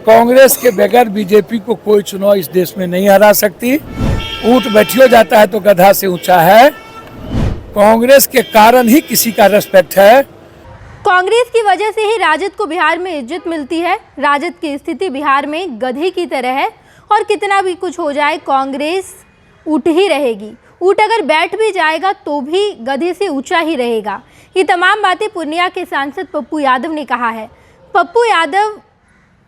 कांग्रेस के बगैर बीजेपी को कोई चुनाव इस देश में नहीं हरा सकती। ऊंट बैठियो जाता है तो गधा से ऊंचा है। कांग्रेस के कारण ही किसी का रेस्पेक्ट है। कांग्रेस की वजह से ही राजद को बिहार में इज्जत मिलती है। राजद की स्थिति बिहार में गधे की तरह है और कितना भी कुछ हो जाए कांग्रेस ऊँट ही रहेगी। ऊँट अगर बैठ भी जाएगा तो भी गधे से ऊंचा ही रहेगा। ये तमाम बातें पूर्णिया के सांसद पप्पू यादव ने कहा है। पप्पू यादव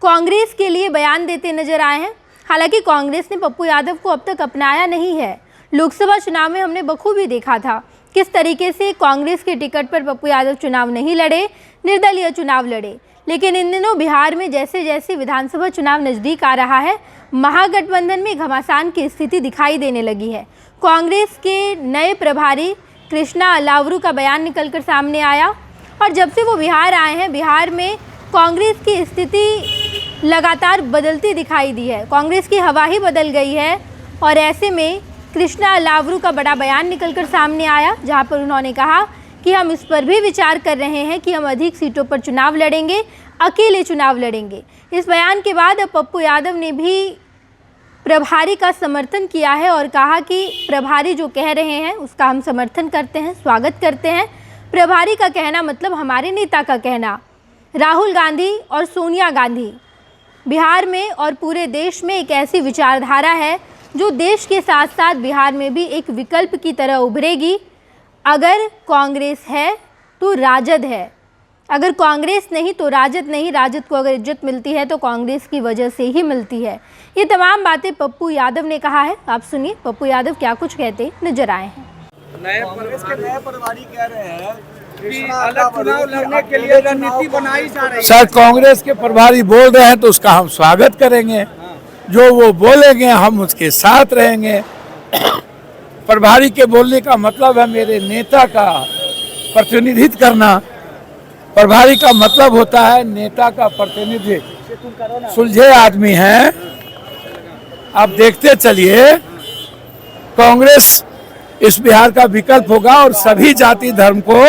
कांग्रेस के लिए बयान देते नजर आए हैं। हालांकि कांग्रेस ने पप्पू यादव को अब तक अपनाया नहीं है। लोकसभा चुनाव में हमने बखूबी देखा था किस तरीके से कांग्रेस के टिकट पर पप्पू यादव चुनाव नहीं लड़े, निर्दलीय चुनाव लड़े। लेकिन इन दिनों बिहार में जैसे जैसे विधानसभा चुनाव नज़दीक आ रहा है, महागठबंधन में घमासान की स्थिति दिखाई देने लगी है। कांग्रेस के नए प्रभारी कृष्णा अलावरू का बयान निकलकर सामने आया और जब से वो बिहार आए हैं, बिहार में कांग्रेस की स्थिति लगातार बदलती दिखाई दी है। कांग्रेस की हवा ही बदल गई है और ऐसे में कृष्णा अलावरू का बड़ा बयान निकलकर सामने आया, जहां पर उन्होंने कहा कि हम इस पर भी विचार कर रहे हैं कि हम अधिक सीटों पर चुनाव लड़ेंगे, अकेले चुनाव लड़ेंगे। इस बयान के बाद अब पप्पू यादव ने भी प्रभारी का समर्थन किया है और कहा कि प्रभारी जो कह रहे हैं उसका हम समर्थन करते हैं, स्वागत करते हैं। प्रभारी का कहना मतलब हमारे नेता का कहना। राहुल गांधी और सोनिया गांधी बिहार में और पूरे देश में एक ऐसी विचारधारा है जो देश के साथ साथ बिहार में भी एक विकल्प की तरह उभरेगी। अगर कांग्रेस है तो राजद है, अगर कांग्रेस नहीं तो राजद नहीं। राजद को अगर इज्जत मिलती है तो कांग्रेस की वजह से ही मिलती है। ये तमाम बातें पप्पू यादव ने कहा है। आप सुनिए पप्पू यादव क्या कुछ कहते नजर आए हैं। कांग्रेस के नए प्रभारी कह रहे हैं कि अलग चुनाव लड़ने के लिए रणनीति बनाई जा रही है। सर, कांग्रेस के प्रभारी बोल रहे हैं तो उसका हम स्वागत करेंगे। जो वो बोलेंगे हम उसके साथ रहेंगे। प्रभारी के बोलने का मतलब है मेरे नेता का प्रतिनिधित्व करना। प्रभारी का मतलब होता है नेता का प्रतिनिधित्व। सुलझे आदमी हैं। आप देखते चलिए, कांग्रेस इस बिहार का विकल्प होगा और सभी जाति धर्म को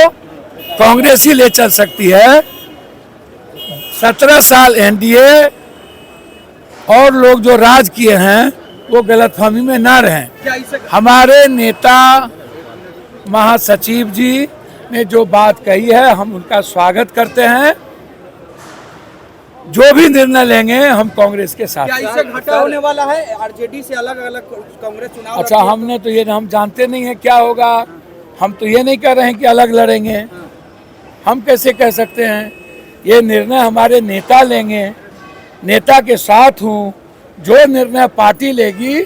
कांग्रेस ही ले चल सकती है। 17 साल एनडीए और लोग जो राज किए हैं वो गलतफहमी में ना रहें। हमारे नेता महासचिव जी ने जो बात कही है हम उनका स्वागत करते हैं। जो भी निर्णय लेंगे हम कांग्रेस के साथ। क्या इससे घाटा होने वाला है? आरजेडी से अलग अलग कांग्रेस चुनाव अच्छा, हमने तो ये हम जानते नहीं है क्या होगा। हम तो ये नहीं कह रहे हैं कि अलग लड़ेंगे। हम कैसे कह सकते हैं? ये निर्णय हमारे नेता लेंगे। नेता के साथ हूँ। जो निर्णय पार्टी लेगी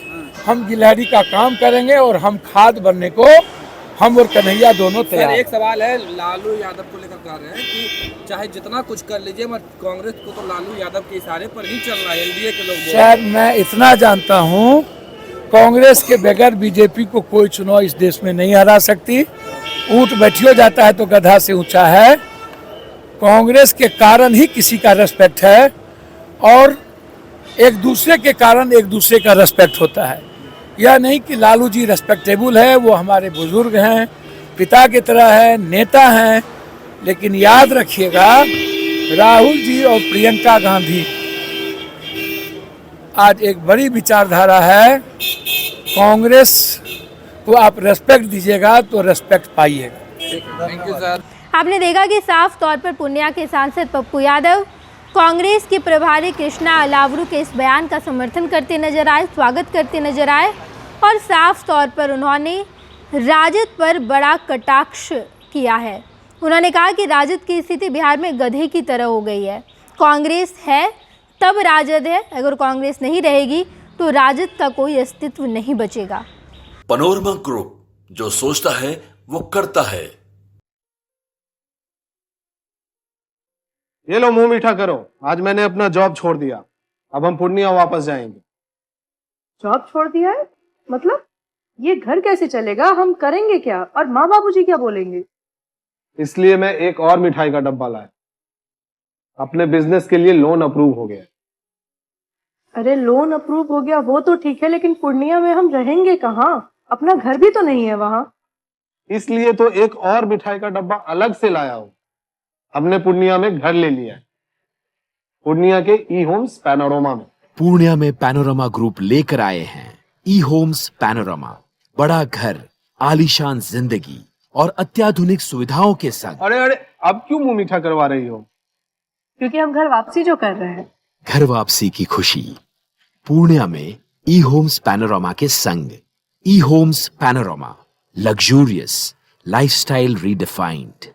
हम गिलहरी का काम करेंगे और हम खाद बनने को हम और कन्हैया दोनों तैयार। एक सवाल है, लालू यादव को लेकर कह रहे हैं कि चाहे जितना कुछ कर लीजिए मत, कांग्रेस को तो लालू यादव के इशारे पर ही चल रहा है। एनडीए के लोग शायद मैं इतना जानता हूँ, कांग्रेस के बगैर बीजेपी को कोई चुनाव इस देश में नहीं हरा सकती। ऊंट बैठियो जाता है तो गधा से ऊंचा है। कांग्रेस के कारण ही किसी का रेस्पेक्ट है और एक दूसरे के कारण एक दूसरे का रेस्पेक्ट होता है। यह नहीं कि लालू जी रेस्पेक्टेबल है, वो हमारे बुजुर्ग हैं, पिता की तरह है, नेता हैं। लेकिन याद रखिएगा, राहुल जी और प्रियंका गांधी आज एक बड़ी विचारधारा है। कांग्रेस को आप रेस्पेक्ट दीजिएगा तो रेस्पेक्ट पाइएगा। Thank you sir. आपने देखा कि साफ तौर पर पूर्णिया के सांसद पप्पू यादव कांग्रेस के प्रभारी कृष्णा अलावरू के इस बयान का समर्थन करते नजर आए, स्वागत करते नजर आए और साफ तौर पर उन्होंने राजद पर बड़ा कटाक्ष किया है। उन्होंने कहा कि राजद की स्थिति बिहार में गधे की तरह हो गई है। कांग्रेस है तब राजद है, अगर कांग्रेस नहीं रहेगी तो राजद का कोई अस्तित्व नहीं बचेगा। पनोरमा ग्रुप, जो सोचता है वो करता है। ये लो, मुंह मीठा करो। आज मैंने अपना जॉब छोड़ दिया। अब हम पूर्णिया वापस जाएंगे। जॉब छोड़ दिया है? मतलब ये घर कैसे चलेगा? हम करेंगे क्या? और माँ बाबूजी क्या बोलेंगे? इसलिए मैं एक और मिठाई का डब्बा लाया। अपने बिजनेस के लिए लोन अप्रूव हो गया। अरे लोन अप्रूव हो गया वो तो ठीक है, लेकिन पूर्णिया में हम रहेंगे कहाँ? अपना घर भी तो नहीं है वहाँ। इसलिए तो एक और मिठाई का डब्बा अलग से लाया हूँ। हमने पूर्णिया में घर ले लिया है। पूर्णिया के ई होम्स पैनोरमा में। पूर्णिया में पैनोरमा ग्रुप लेकर आए हैं ई होम्स पैनोरमा। बड़ा घर, आलीशान जिंदगी और अत्याधुनिक सुविधाओं के संग। अरे अरे, अब क्यों मुंह मीठा करवा रही हो? क्योंकि हम घर वापसी जो कर रहे हैं। घर वापसी की खुशी पूर्णिया में ई होम्स पैनोरमा के संग। ई homes panorama, luxurious lifestyle redefined.